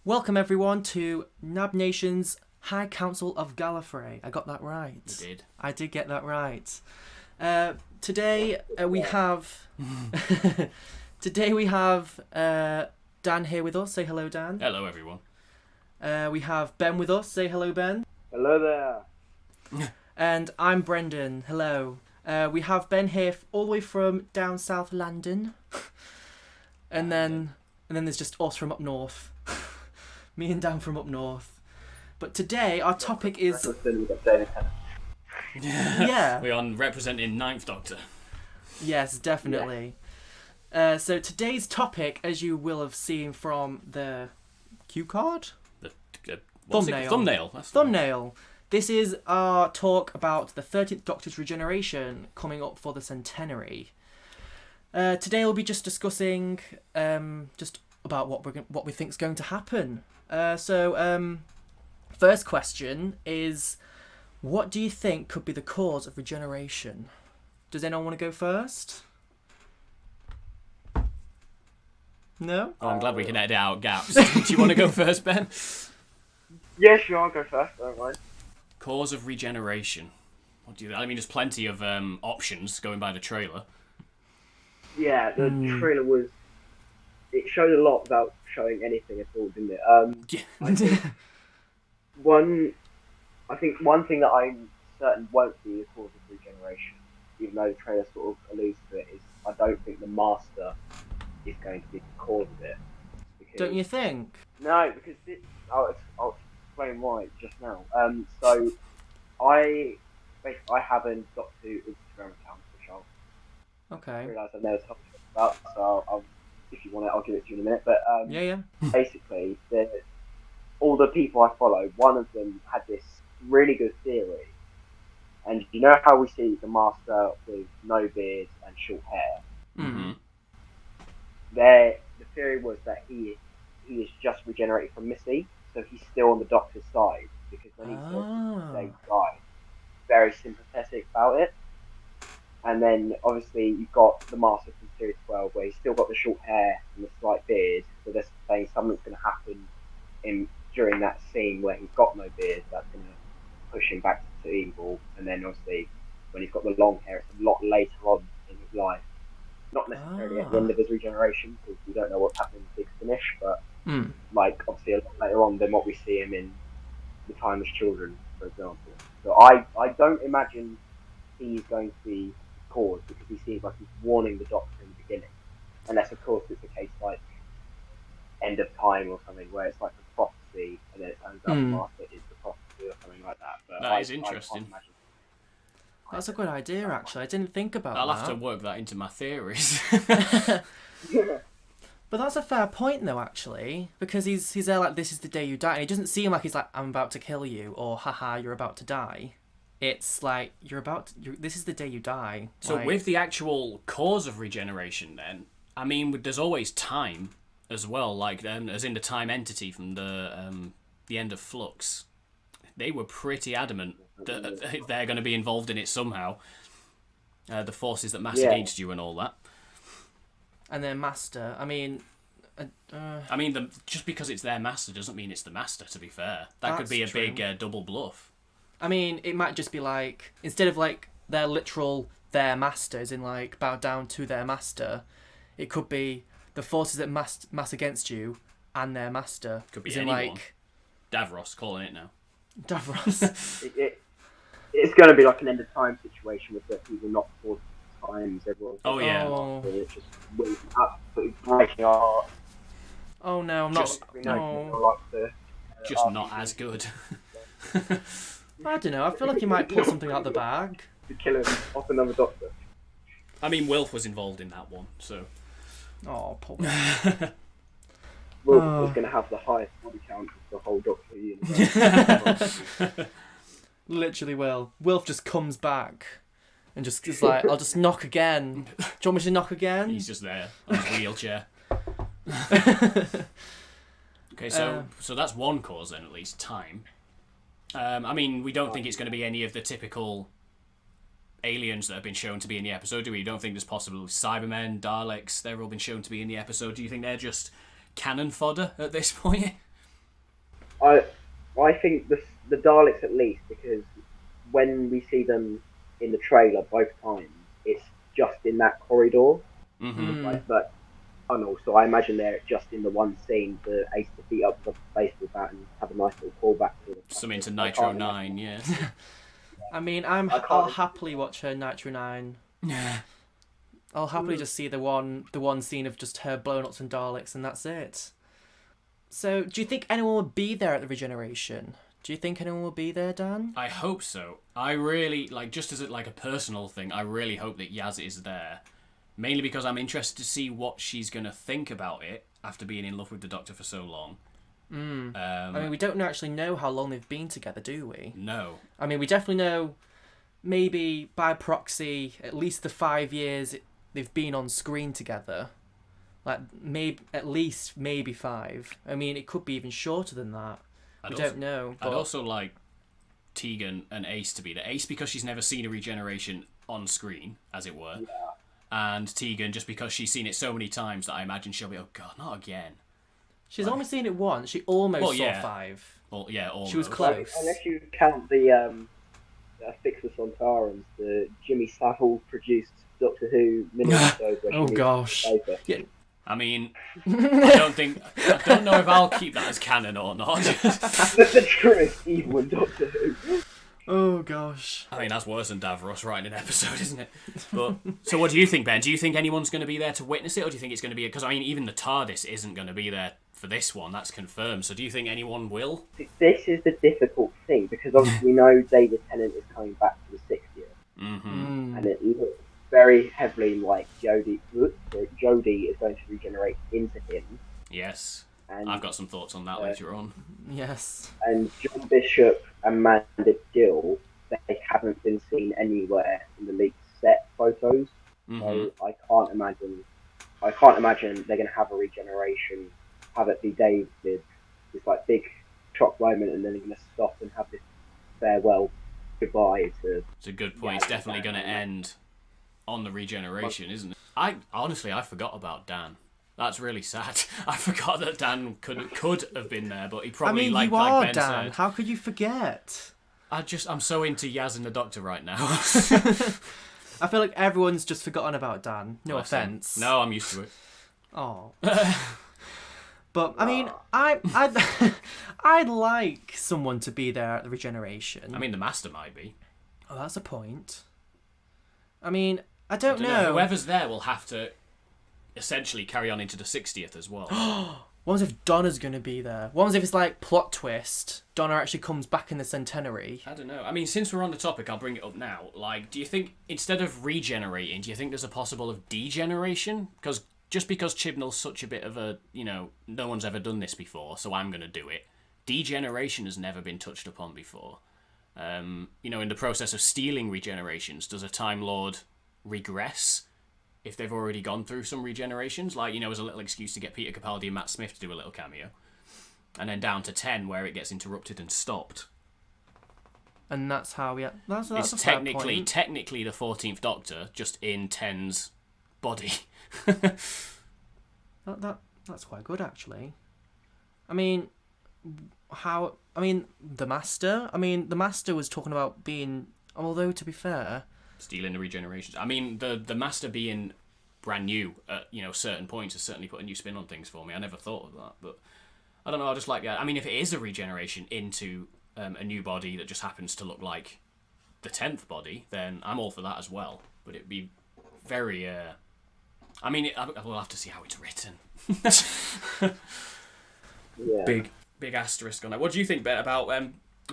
Welcome everyone to Nab Nation's High Council of Gallifrey. I got that right. You did. I did get that right. Today we have Dan here with us. Say hello, Dan. Hello, everyone. We have Ben with us. Say hello, Ben. Hello there. And I'm Brendan. Hello. We have Ben here all the way from down South London. and then there's just us from up north. Me and Dan from up north. But today our topic is... Yeah. We're on representing 9th Doctor. Yes, definitely. Yeah. So today's topic, as you will have seen from the cue card? Thumbnail. Thumbnail. This is our talk about the 13th Doctor's Regeneration coming up for the centenary. Today we'll be just discussing just about what we think is going to happen. First question is, what do you think could be the cause of regeneration? Does anyone want to go first? No? Oh, I'm glad we can edit out gaps. Do you want to go first, Ben? Yeah, sure, I'll go first, don't mind. Cause of regeneration. What do you? I mean, there's plenty of options going by the trailer. Yeah, the trailer was... It showed a lot without showing anything at all, didn't it? I think one thing that I'm certain won't be the cause of regeneration, even though the trailer sort of alludes to it, is I don't think the Master is going to be the cause of it. Because, Don't you think? No, because I'll explain why just now. So I have a Doctor Who Instagram account, which I realise I've never told you about, so I'll if you want it, I'll give it to you in a minute. But basically, all the people I follow, one of them had this really good theory. And you know how we see the Master with no beard and short hair? Mm-hmm. The theory was that he is just regenerated from Missy, so he's still on the Doctor's side, because when he says they died, very sympathetic about it. And then obviously you've got the Master from Series 12, where he's still got the short hair and the slight beard, so they're saying something's going to happen during that scene where he's got no beard that's going to push him back to evil. And then obviously when he's got the long hair, it's a lot later on in his life, not necessarily at the end of his regeneration, because we don't know what's happening with Big Finish, but like obviously a lot later on than what we see him in The Timeless Children, for example. So I don't imagine he's going to be cause, because he seems like he's warning the Doctor in the beginning, unless of course it's a case like End of Time or something, where it's like a prophecy and then it turns out the Master is the prophecy or something like that. But That is interesting. That's a good idea, actually. I didn't think about that. I'll have to work that into my theories. But that's a fair point, though, actually, because he's there like, this is the day you die, and he doesn't seem like he's like, I'm about to kill you, or haha, you're about to die. It's like, this is the day you die. So like, with the actual cause of regeneration then, I mean, there's always time as well, like as in the time entity from the end of Flux. They were pretty adamant that they're going to be involved in it somehow. The forces that mass against you and all that. And their Master, I mean... just because it's their Master doesn't mean it's the Master, to be fair. That could be a true. big double bluff. I mean, it might just be like, instead of like their literal their masters in like bow down to their master, it could be the forces that mass against you and their master. Could be anyone. Like Davros, calling it now. Davros. It's going to be like an End of Time situation with the people not before times. Everyone. Oh yeah. It's just absolutely breaking our heart. Oh no, I'm just, not. Just not as good. I don't know. I feel like he might pull something out the bag. To kill him off another Doctor. I mean, Wilf was involved in that one, so. Oh, poor. Wilf was going to have the highest body count of the whole Doctor universe. Literally, Wilf just comes back and just is like, I'll just knock again. Do you want me to knock again? He's just there on his wheelchair. Okay, so that's one cause then, at least, time. I mean, we don't think it's going to be any of the typical aliens that have been shown to be in the episode, do we? You don't think there's possibly Cybermen, Daleks, they've all been shown to be in the episode. Do you think they're just cannon fodder at this point? I think the Daleks at least, because when we see them in the trailer both times, it's just in that corridor, Mm. but tunnel. So I imagine they're just in the one scene for Ace to beat up the baseball bat and have a nice little callback to the Something to I Nitro can't 9, yeah. I mean, I I'll can't. happily watch her Nitro 9. I'll happily just see the one scene of just her blowing up some Daleks, and that's it. So, do you think anyone will be there at the Regeneration? Do you think anyone will be there, Dan? I hope so. I really, like, just as a personal thing, I really hope that Yaz is there. Mainly because I'm interested to see what she's going to think about it after being in love with the Doctor for so long. I mean, we don't actually know how long they've been together, do we? No. I mean, we definitely know, maybe by proxy, at least the 5 years they've been on screen together. Like, maybe 5. I mean, it could be even shorter than that. We don't know. But... I'd also like Tegan and Ace to be there. Ace because she's never seen a regeneration on screen, as it were. Yeah. And Tegan just because she's seen it so many times that I imagine she'll be, oh god, not again. She's only seen it once. She almost yeah. saw 5. Well, yeah, almost. She was close. Unless you count the Fixus on Tarans, the Jimmy Savile produced Doctor Who mini episode. Oh gosh. Yeah. I mean, I don't know if I'll keep that as canon or not. The truest evil in Doctor Who. Oh gosh. I mean, that's worse than Davros writing an episode, isn't it? But so, what do you think, Ben? Do you think anyone's going to be there to witness it, or do you think it's going to be? Because I mean, even the TARDIS isn't going to be there for this one. That's confirmed. So, do you think anyone will? This is the difficult thing because obviously we know David Tennant is coming back for the 60th, and it looks very heavily like Jodie is going to regenerate into him. Yes. And, I've got some thoughts on that later on. Yes. And John Bishop and Amanda Gill, they haven't been seen anywhere in the leaked set photos. So I can't imagine they're going to have a regeneration, have it be David, this like big shock moment, and then they're going to stop and have this farewell goodbye to. It's a good point. It's definitely going to end on the regeneration, isn't it? I forgot about Dan. That's really sad. I forgot that Dan could have been there, but he probably you are Ben Dan. said. How could you forget? I'm so into Yaz and the Doctor right now. I feel like everyone's just forgotten about Dan. No Bless him. offense. No, I'm used to it. Oh. But I mean, I'd like someone to be there at the Regeneration. I mean, the Master might be. Oh, that's a point. I mean, I don't know. Whoever's there will have to essentially carry on into the 60th as well. What was if Donna's going to be there? What was if it's like plot twist? Donna actually comes back in the centenary. I don't know. I mean, since we're on the topic, I'll bring it up now. Like, do you think instead of regenerating, do you think there's a possible of degeneration? Because just because Chibnall's such a bit of a, no one's ever done this before, so I'm going to do it. Degeneration has never been touched upon before. In the process of stealing regenerations, does a Time Lord regress if they've already gone through some regenerations? Like, as a little excuse to get Peter Capaldi and Matt Smith to do a little cameo. And then down to 10, where it gets interrupted and stopped. And that's how we... That's it's a fair point. technically the 14th Doctor, just in 10's body. That's quite good, actually. I mean, the Master? The Master was talking about being... Although, to be fair... Stealing the regenerations. I mean, the Master being brand new at, certain points has certainly put a new spin on things for me. I never thought of that, but I don't know, I just like that. I mean, if it is a regeneration into a new body that just happens to look like the 10th body, then I'm all for that as well. But it'd be very... we'll have to see how it's written. Yeah. Big asterisk on that. What do you think, Ben, about...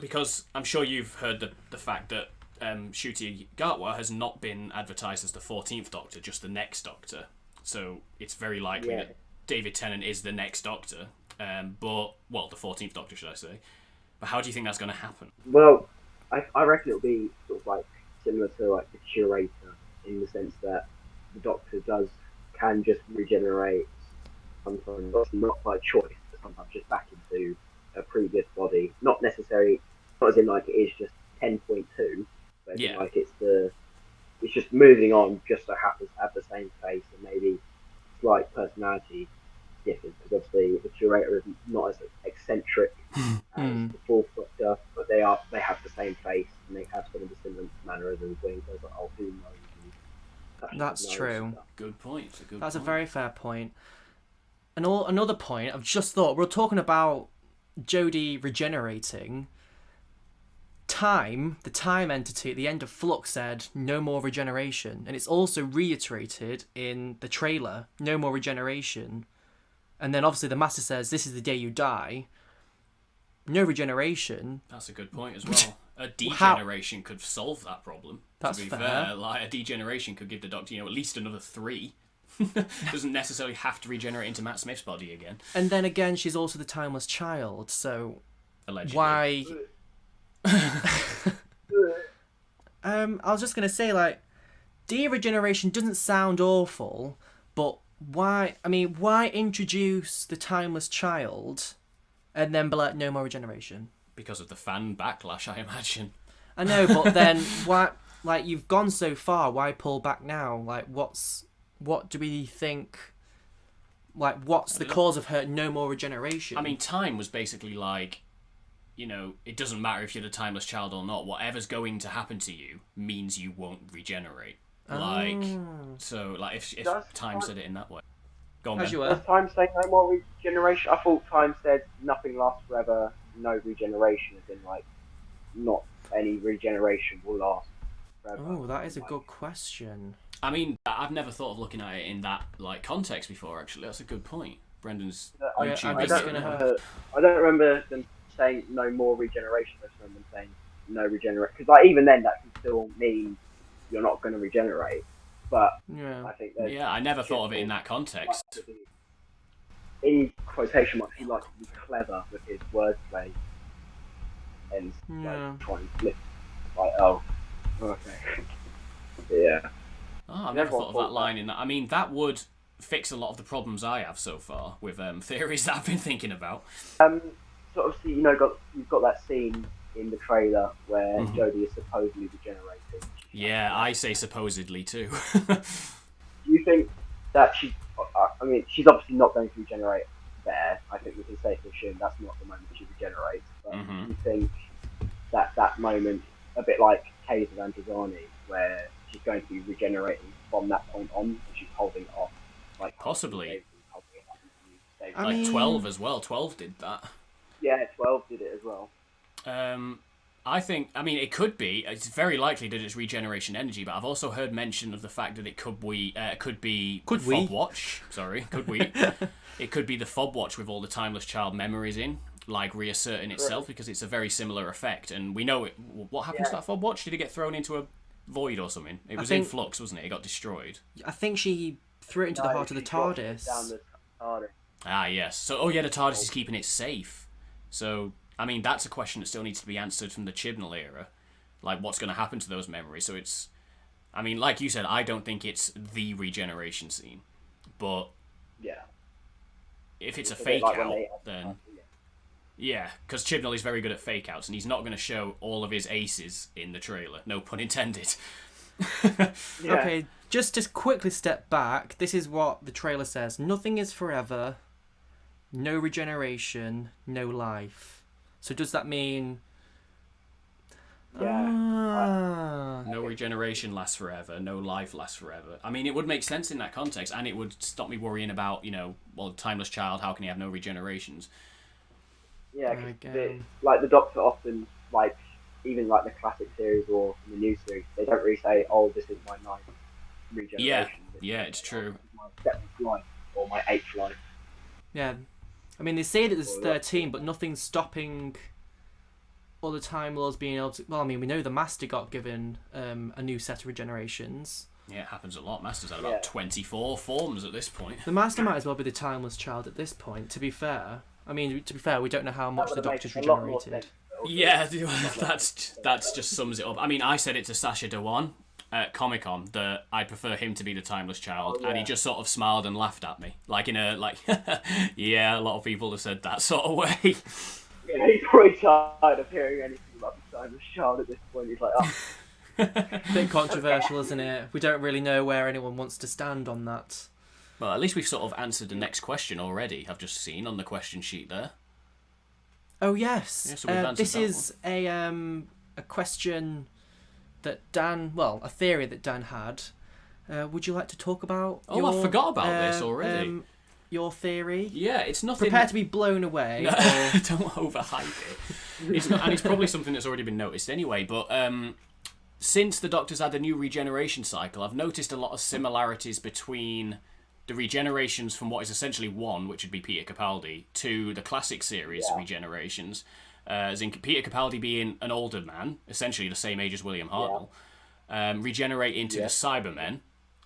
because I'm sure you've heard the fact that Ncuti Gatwa has not been advertised as the 14th Doctor, just the next Doctor. So it's very likely that David Tennant is the next Doctor. The 14th Doctor, should I say. But how do you think that's going to happen? Well, I reckon it'll be sort of like similar to like the Curator, in the sense that the Doctor can just regenerate sometimes, obviously not by choice, but sometimes just back into a previous body. Not necessarily, not as in like it is just 10.2. Like it's just moving on, just so happens to have the same face and maybe slight personality difference, because obviously the Curator is not as eccentric as the Fourth Doctor, but they have the same face and they have some of the similar mannerisms. Where he goes like, "Oh, who knows?" And That's true. Good point. That's a very fair point. And another point I've just thought, we're talking about Jodie regenerating. Time, the time entity at the end of Flux said no more regeneration, and it's also reiterated in the trailer, no more regeneration. And then obviously the Master says this is the day you die. No regeneration. That's a good point as well. A degeneration could solve that problem. That's to be fair. Like a degeneration could give the Doctor, at least another 3. Doesn't necessarily have to regenerate into Matt Smith's body again. And then again, she's also the timeless child, so Allegedly. why? I was just gonna say, like, de-regeneration doesn't sound awful, but why? I mean, why introduce the timeless child and then be like, no more regeneration? Because of the fan backlash, I imagine. I know, but then why? Like, you've gone so far. Why pull back now? Like, what do we think? Like, what's the cause of her no more regeneration? I mean, time was basically like, it doesn't matter if you're the timeless child or not. Whatever's going to happen to you means you won't regenerate. If time said it in that way. Go on, As you Ben. were. Does time say no more regeneration? I thought time said nothing lasts forever, no regeneration, as in like not any regeneration will last forever. Oh, that is a good question. I mean, I've never thought of looking at it in that context before. Actually, that's a good point. Brendan's YouTube. I don't remember them saying no more regeneration. I just remember them saying no regeneration, because like even then that can still mean you're not going to regenerate. But Yeah. I think I never thought of it in that context. In quotation marks, he likes to be clever with his wordplay and like try and flip. Like, oh, okay, yeah. Oh, I've never thought of that line in that. I mean, that would fix a lot of the problems I have so far with theories that I've been thinking about. So obviously, you've got that scene in the trailer where Jodie is supposedly regenerating. Yeah, I say supposedly too. Do you think that she's obviously not going to regenerate there. I think we can safely assume that's not the moment she regenerates. But do you think that moment, a bit like Case of Androzani, where she's going to be regenerating from that point on, and she's holding it off? Like possibly. I mean, 12 as well. 12 did that. Yeah, 12 did it as well. It could be. It's very likely that it's regeneration energy, but I've also heard mention of the fact that it could be Fob Watch. Sorry, could we? It could be the Fob Watch with all the timeless child memories in, like reasserting itself, because it's a very similar effect, and we know it. What happened to that Fob Watch? Did it get thrown into a void or something? It was in flux, wasn't it? It got destroyed. I think she threw it into the heart of the TARDIS. Down the TARDIS. Ah, yes. So, the TARDIS is keeping it safe. So, I mean, that's a question that still needs to be answered from the Chibnall era. Like, what's going to happen to those memories? So it's... I mean, like you said, I don't think it's the regeneration scene. But... Yeah. If it's a fake-out, then... Yeah, because Chibnall is very good at fake-outs, and he's not going to show all of his aces in the trailer. No pun intended. Okay, just to quickly step back, this is what the trailer says. Nothing is forever. No regeneration, no life. So does that mean... No regeneration lasts forever, no life lasts forever. I mean, it would make sense in that context, and it would stop me worrying about, timeless child, how can he have no regenerations? Yeah, like the Doctor often, like, even like the classic series or the new series, they don't really say, oh, this is my ninth regeneration. Yeah, it's true. My 7th life or my 8th life. Yeah. I mean, they say that there's 13, but nothing's stopping other Time Lords being able to... Well, I mean, we know the Master got given a new set of regenerations. Yeah, it happens a lot. Master's had about 24 forms at this point. The Master might as well be the Timeless Child at this point, to be fair. I mean, to be fair, we don't know how much the Doctor's regenerated. Yeah, that just sums it up. I mean, I said it to Sacha Dhawan at Comic-Con that I prefer him to be the Timeless Child, and he just sort of smiled and laughed at me. Like, yeah, a lot of people have said that sort of way. Yeah, he's probably tired of hearing anything about the Timeless Child at this point. He's like, oh. Bit controversial, isn't it? We don't really know where anyone wants to stand on that. Well, at least we've sort of answered the next question already, I've just seen on the question sheet there. Oh yes. Yeah, so we've answered this that is a question that Dan, well, a theory that Dan had. Would you like to talk about? Oh, I forgot about this already. Your theory. Yeah, it's nothing. Prepare to be blown away. No, or... don't overhype it. It's not, and it's probably something that's already been noticed anyway. But since the Doctor's had the new regeneration cycle, I've noticed a lot of similarities between the regenerations from what is essentially one, which would be Peter Capaldi, to the classic series regenerations. As in Peter Capaldi being an older man, essentially the same age as William Hartnell, regenerate into the Cybermen,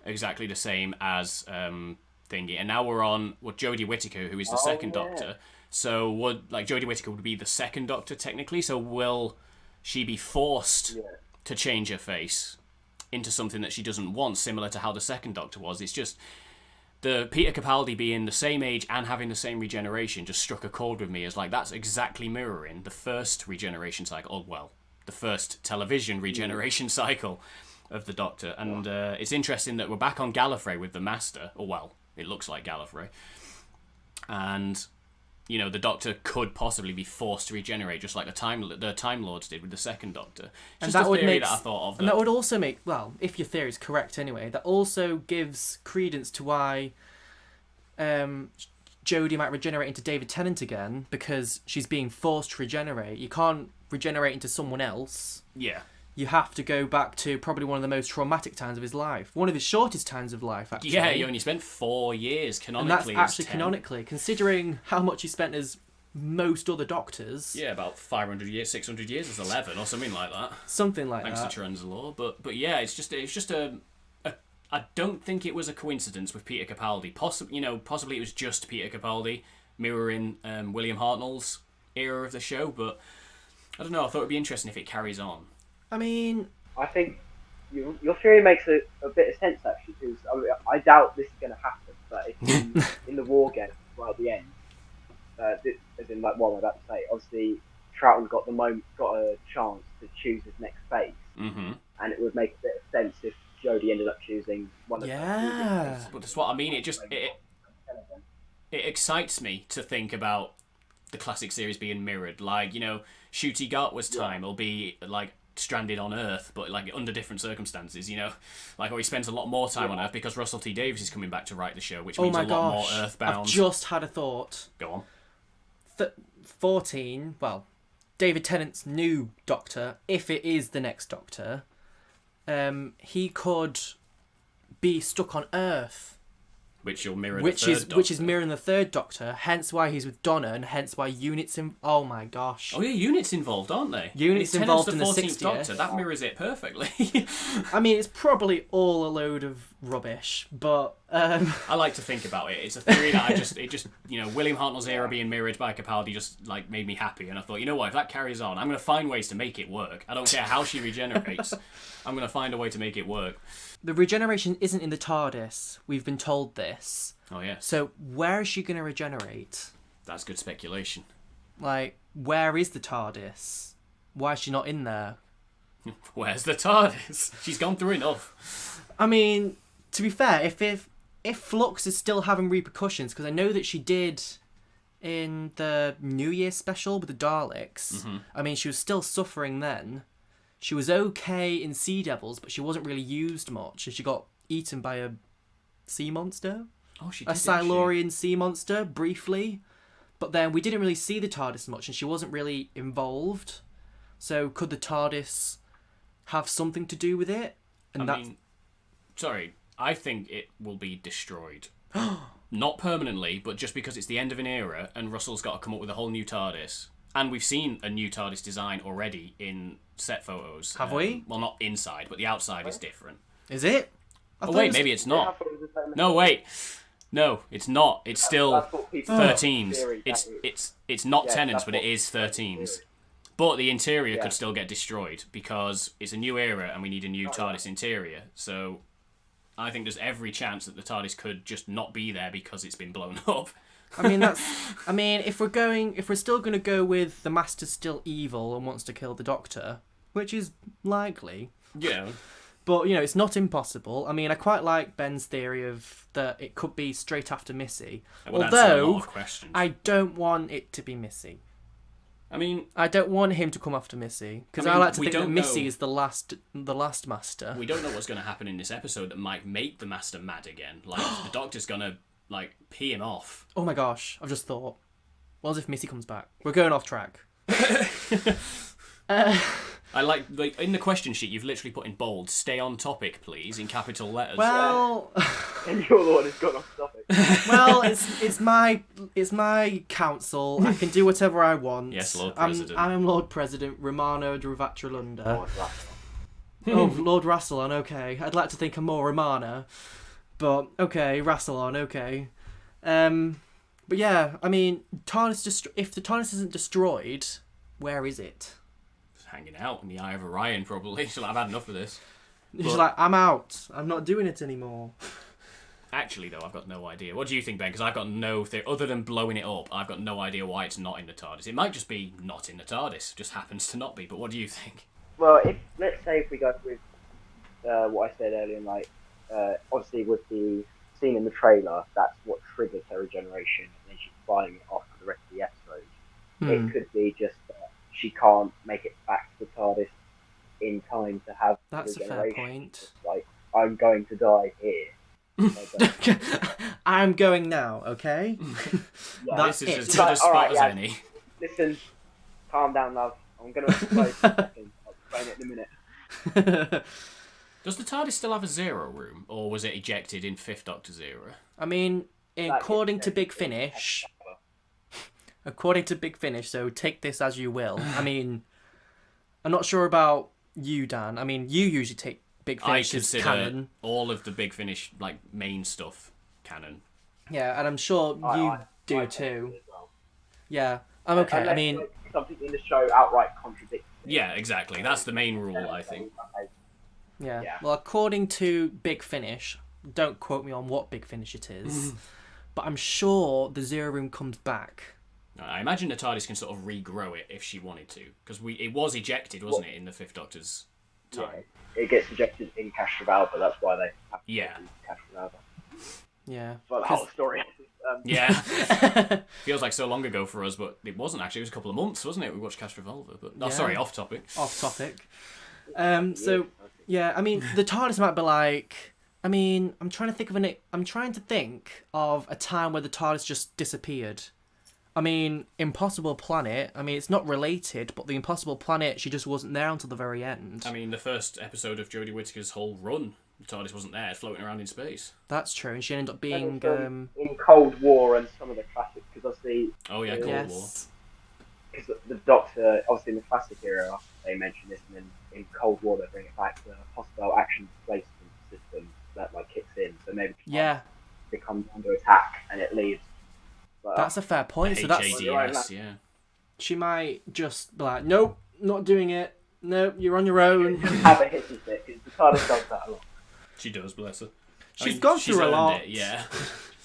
exactly the same as thingy. And now we're on Jodie Whittaker, who is the second Doctor. So Jodie Whittaker would be the second Doctor technically. So will she be forced to change her face into something that she doesn't want, similar to how the second Doctor was? It's just the Peter Capaldi being the same age and having the same regeneration just struck a chord with me as like that's exactly mirroring the first regeneration cycle. Oh, well, the first television regeneration cycle of the Doctor. And it's interesting that we're back on Gallifrey with the Master. Or, well, it looks like Gallifrey. And, you know, the Doctor could possibly be forced to regenerate, just like the Time Lords did with the second Doctor. It's just a theory that I thought of. And that would also make, well, if your theory is correct anyway, that also gives credence to why Jodie might regenerate into David Tennant again, because she's being forced to regenerate. You can't regenerate into someone else. Yeah. You have to go back to probably one of the most traumatic times of his life. One of his shortest times of life, actually. Yeah, he only spent 4 years canonically. And that's actually canonically, considering how much he spent as most other Doctors. Yeah, about 500 years, 600 years as 11 or something like that. Something like Thanks that. to Trans Law. But yeah, it's just I don't think it was a coincidence with Peter Capaldi. Possibly it was just Peter Capaldi mirroring William Hartnell's era of the show, but I don't know, I thought it would be interesting if it carries on. I mean, I think your theory makes a bit of sense actually, because I doubt this is going to happen. But if in the war game right at the end, as in like what I'm about to say, obviously Troughton got a chance to choose his next phase, and it would make a bit of sense if Jodie ended up choosing one of them. Yeah, but that's what I mean. It excites me to think about the classic series being mirrored. Like, you know, Ncuti Gatwa's time will be like stranded on Earth, but like under different circumstances, you know, like, or he spends a lot more time on Earth because Russell T Davies is coming back to write the show, which means a lot more Earthbound. I've just had a thought. Go on. 14, well, David Tennant's new Doctor, if it is the next Doctor, he could be stuck on Earth. Which will mirror which is mirroring the third Doctor, hence why he's with Donna, and hence why Unit's in. Oh my gosh! Oh yeah, Unit's involved, aren't they? Unit's involved in the 14th Doctor. That mirrors it perfectly. I mean, it's probably all a load of rubbish, but I like to think about it. It's a theory that it just you know, William Hartnell's era being mirrored by Capaldi just like made me happy, and I thought, you know what, if that carries on, I'm going to find ways to make it work. I don't care how she regenerates. I'm going to find a way to make it work. The regeneration isn't in the TARDIS. We've been told this. Oh, yeah. So where is she going to regenerate? That's good speculation. Like, where is the TARDIS? Why is she not in there? Where's the TARDIS? She's gone through enough. I mean, to be fair, if Flux is still having repercussions, because I know that she did in the New Year special with the Daleks. I mean, she was still suffering then. She was okay in Sea Devils, but she wasn't really used much, and she got eaten by a sea monster. Oh, she did, a Silurian sea monster, briefly. But then we didn't really see the TARDIS much, and she wasn't really involved. So could the TARDIS have something to do with it? And I think it will be destroyed. Not permanently, but just because it's the end of an era, and Russell's got to come up with a whole new TARDIS. And we've seen a new TARDIS design already in set photos. Have we? Well, not inside, but the outside is different. Is it? Maybe it's not. No, wait. No, it's not. It's still 13's. It's not Tennant's, but it is 13's. But the interior could still get destroyed because it's a new era and we need a new TARDIS interior. So I think there's every chance that the TARDIS could just not be there because it's been blown up. If we're still going to go with the Master's still evil and wants to kill the Doctor, which is likely. Yeah. But, you know, it's not impossible. I mean, I quite like Ben's theory of that it could be straight after Missy. Although, I don't want it to be Missy. I mean, I don't want him to come after Missy because I like to think that Missy is the last master. We don't know what's going to happen in this episode that might make the master mad again. Like the Doctor's going to pee him off. Oh my gosh! I've just thought. What if Missy comes back? We're going off track. I like in the question sheet you've literally put in bold, "Stay on topic, please," in capital letters. Well, and you're the one who's gone off topic. Well, it's my council. I can do whatever I want. Yes, Lord President. I'm Lord President Romano Dravatralunda. Oh, Oh, Lord Rassilon. Okay, I'd like to think I'm more Romana, but okay, Rassilon. Okay, but yeah, I mean, if the TARDIS isn't destroyed, where is it? Hanging out in the Eye of Orion, probably. So I've had enough of this. She's like, I'm out. I'm not doing it anymore. Actually, though, I've got no idea. What do you think, Ben? Because I've got no theory. Other than blowing it up, I've got no idea why it's not in the TARDIS. It might just be not in the TARDIS. Just happens to not be. But what do you think? Well, let's say if we go with what I said earlier, obviously with the scene in the trailer, that's what triggers her regeneration, and then she's fighting it off for the rest of the episode. It could be just she can't make it back to the TARDIS in time to have That's a fair point. Just like, I'm going to die here. I'm going now, okay? Yeah, This is it. as good a spot as any. Listen, calm down, love. I'm going to explain in a second. I'll explain it in a minute. Does the TARDIS still have a zero room, or was it ejected in Fifth Doctor's era? I mean, according to Big Finish, so take this as you will. I mean, I'm not sure about you, Dan. I mean, you usually take Big Finish as canon. All of the Big Finish, main stuff, canon. Yeah, and I'm sure you do too. Well. Yeah, I'm okay. Unless, I mean, something in the show outright contradicts it. Yeah, exactly. That's the main rule, I think. yeah. Yeah. Well, according to Big Finish, don't quote me on what Big Finish it is, but I'm sure the Zero Room comes back. I imagine the TARDIS can sort of regrow it if she wanted to, because it was ejected, wasn't it, in the Fifth Doctor's time? Yeah, it gets ejected in Castrovalva, that's why they have to Yeah. Castrovalva. Yeah. Well, the whole story. Yeah. Feels like so long ago for us, but it wasn't actually. It was a couple of months, wasn't it? We watched Castrovalva, but no, Yeah. sorry, off topic. Off topic. So yeah, I mean, the TARDIS might be like. I mean, I'm trying to think of a time where the TARDIS just disappeared. I mean, Impossible Planet. I mean, it's not related, but the Impossible Planet, she just wasn't there until the very end. I mean, the first episode of Jodie Whittaker's whole run, the TARDIS wasn't there, floating around in space. That's true, and she ended up being in Cold War and some of the classics, because obviously. Oh yeah, Cold yes. War. Because the Doctor, obviously in the classic era, they mention this, and then in Cold War they bring it back to the hostile action displacement system that kicks in. So maybe it comes under attack and it leaves. But, That's a fair point. So that's HADS, yeah. she might just be like, nope, not doing it. Nope, you're on your own. have a hit with it, because the TARDIS does that a lot. She does, bless her. She's gone through a lot. It, yeah.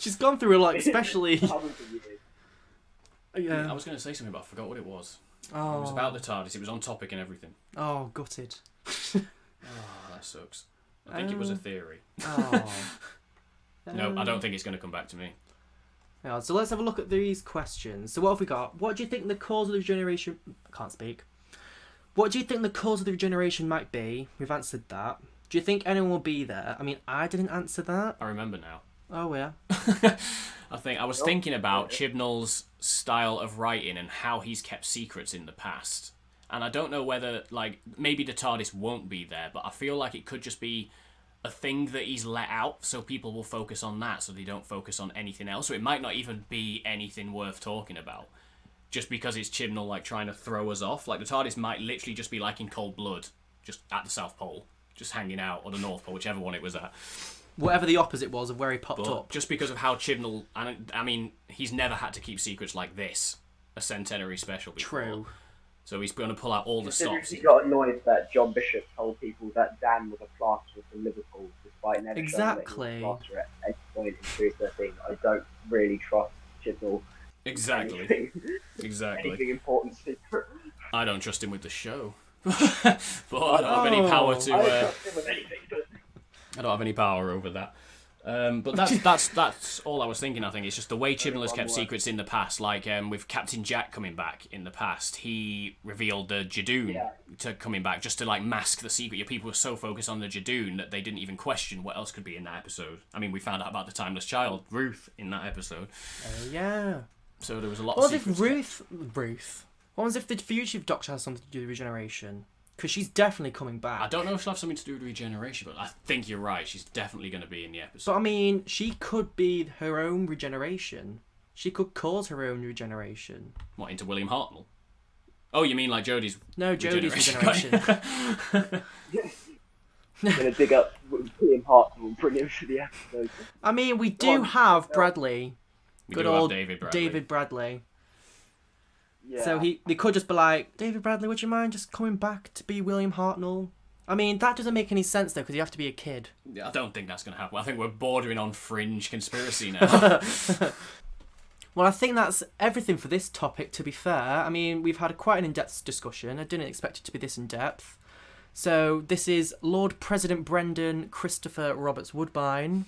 She's gone through a lot, especially. I was going to say something, but I forgot what it was. Oh. It was about the TARDIS. It was on topic and everything. Oh, gutted. Oh, that sucks. I think it was a theory. Oh. No, I don't think it's going to come back to me. Yeah, so let's have a look at these questions. So what have we got? What do you think the cause of the regeneration... I can't speak. What do you think the cause of the regeneration might be? We've answered that. Do you think anyone will be there? I mean, I didn't answer that. I remember now. Oh, yeah. I was thinking about Chibnall's style of writing and how he's kept secrets in the past. And I don't know whether, maybe the TARDIS won't be there, but I feel like it could just be a thing that he's let out, so people will focus on that, so they don't focus on anything else. So it might not even be anything worth talking about, just because it's Chibnall trying to throw us off. The TARDIS might literally just be in Cold Blood, just at the South Pole, just hanging out, or the North Pole, whichever one it was at. Whatever the opposite was of where he popped up. Just because of how Chibnall, I mean, he's never had to keep secrets like this, a centenary special before. True. So he's going to pull out all the stops. He got annoyed that John Bishop told people that Dan was a plasterer from Liverpool, despite never showing that he was a plasterer at any point in Series 13. I don't really trust Chibnall. Exactly. Anything important secret. I don't trust him with the show. But I don't have any power to... I don't trust him with anything. I don't have any power over that. But that's all I was thinking. I think it's just the way Chibnall has kept secrets in the past. Like with Captain Jack coming back in the past, he revealed the Jadoon to coming back just to like mask the secret. Your people were so focused on the Jadoon that they didn't even question what else could be in that episode. I mean, we found out about the timeless child, Ruth, in that episode. Yeah. So there was a lot. What of was if Ruth? What was if the fugitive Doctor has something to do with regeneration? Because she's definitely coming back. I don't know if she'll have something to do with regeneration, but I think you're right. She's definitely going to be in the episode. But I mean, she could be her own regeneration. She could cause her own regeneration. What, into William Hartnell? Oh, you mean like Jodie's? No, Jodie's regeneration. Gonna dig up William Hartnell and bring him to the episode. I mean, we do have Bradley. Good old David Bradley. Yeah. So they could just be like, David Bradley, would you mind just coming back to be William Hartnell? I mean, that doesn't make any sense though, because you have to be a kid. I don't think that's going to happen. I think we're bordering on fringe conspiracy now. Well, I think that's everything for this topic, to be fair. I mean, we've had quite an in-depth discussion. I didn't expect it to be this in-depth. So this is Lord President Brendan Christopher Roberts Woodbine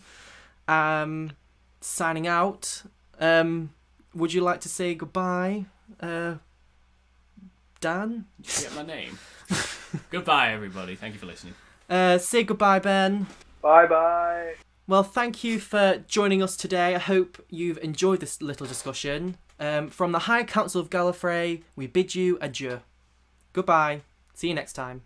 signing out. Would you like to say goodbye, Dan? You get my name. Goodbye, everybody. Thank you for listening. Say goodbye, Ben. Bye-bye. Well, thank you for joining us today. I hope you've enjoyed this little discussion. From the High Council of Gallifrey, we bid you adieu. Goodbye. See you next time.